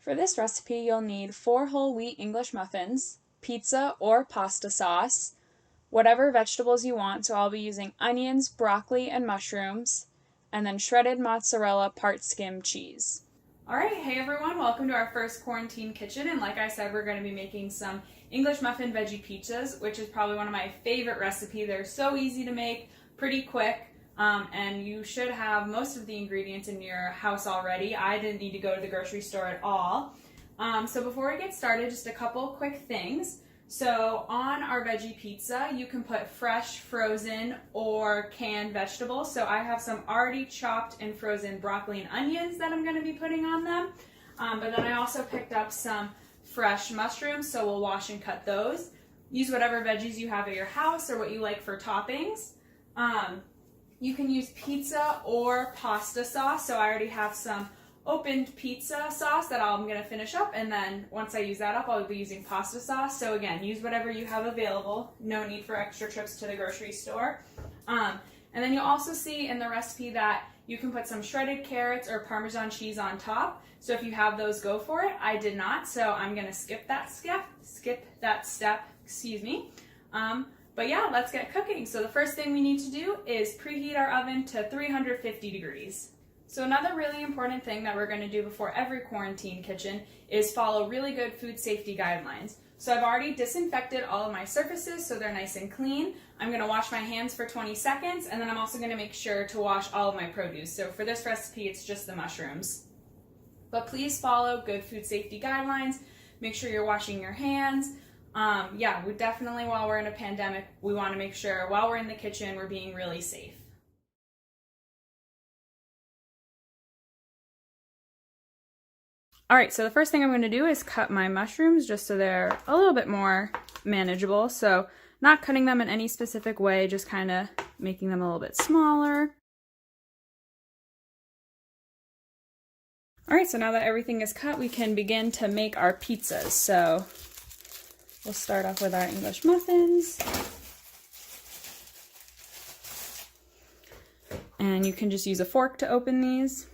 For this recipe, you'll need 4 whole wheat English muffins, pizza or pasta sauce, whatever vegetables you want, so I'll be using onions, broccoli, and mushrooms, and then shredded mozzarella part skim cheese. Alright, hey everyone, welcome to our first quarantine kitchen, and like I said, we're going to be making some English muffin veggie pizzas, which is probably one of my favorite recipes. They're so easy to make, pretty quick, and you should have most of the ingredients in your house already. I didn't need to go to the grocery store at all. So before we get started, just a couple quick things. So on our veggie pizza, you can put fresh, frozen, or canned vegetables. So I have some already chopped and frozen broccoli and onions that I'm going to be putting on them. But then I also picked up some fresh mushrooms, so we'll wash and cut those. Use whatever veggies you have at your house or what you like for toppings. You can use pizza or pasta sauce. So I already have some opened pizza sauce that I'm going to finish up, and then once I use that up, I'll be using pasta sauce. So again, use whatever you have available. No need for extra trips to the grocery store. And then you'll also see in the recipe that you can put some shredded carrots or Parmesan cheese on top. So if you have those, go for it. I did not, so I'm going to skip that step, excuse me. But yeah, let's get cooking. So the first thing we need to do is preheat our oven to 350 degrees. So another really important thing that we're going to do before every quarantine kitchen is follow really good food safety guidelines. So I've already disinfected all of my surfaces so they're nice and clean. I'm going to wash my hands for 20 seconds, and then I'm also going to make sure to wash all of my produce. So for this recipe, it's just the mushrooms. But please follow good food safety guidelines. Make sure you're washing your hands. Yeah, we definitely, while we're in a pandemic, we want to make sure while we're in the kitchen, we're being really safe. All right, so the first thing I'm going to do is cut my mushrooms just so they're a little bit more manageable. So not cutting them in any specific way, just kind of making them a little bit smaller. All right, so now that everything is cut, we can begin to make our pizzas. So we'll start off with our English muffins. And you can just use a fork to open these.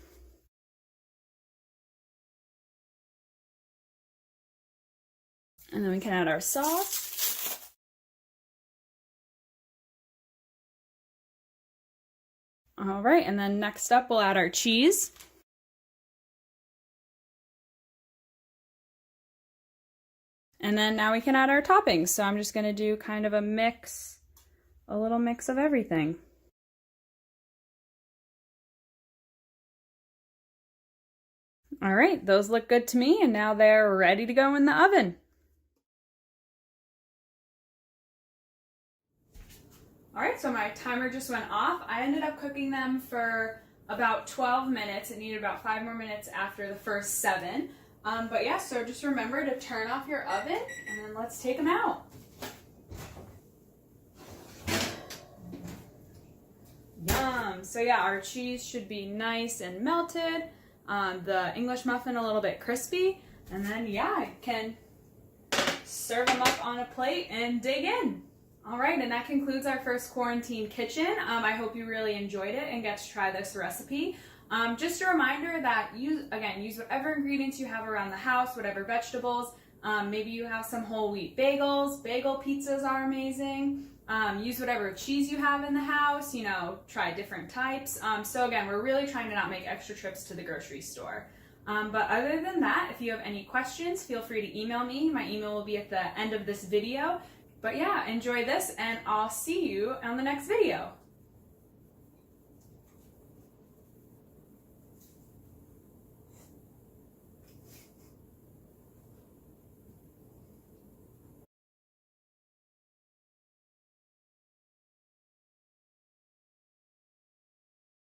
And then we can add our sauce. All right, and then next up we'll add our cheese. And then now we can add our toppings. So I'm just gonna do kind of a little mix of everything. All right, those look good to me, and now they're ready to go in the oven. All right, so my timer just went off. I ended up cooking them for about 12 minutes. It needed about 5 more minutes after the first 7. But yeah, so just remember to turn off your oven, and then let's take them out. Yum! So yeah, our cheese should be nice and melted. The English muffin a little bit crispy. And then yeah, I can serve them up on a plate and dig in. All right, and that concludes our first quarantine kitchen. I hope you really enjoyed it and get to try this recipe. Just a reminder that use whatever ingredients you have around the house, whatever vegetables. Maybe you have some whole wheat bagels. Bagel pizzas are amazing. Use whatever cheese you have in the house, try different types. So again, we're really trying to not make extra trips to the grocery store. But other than that, if you have any questions, feel free to email me. My email will be at the end of this video. But yeah, enjoy this, and I'll see you on the next video.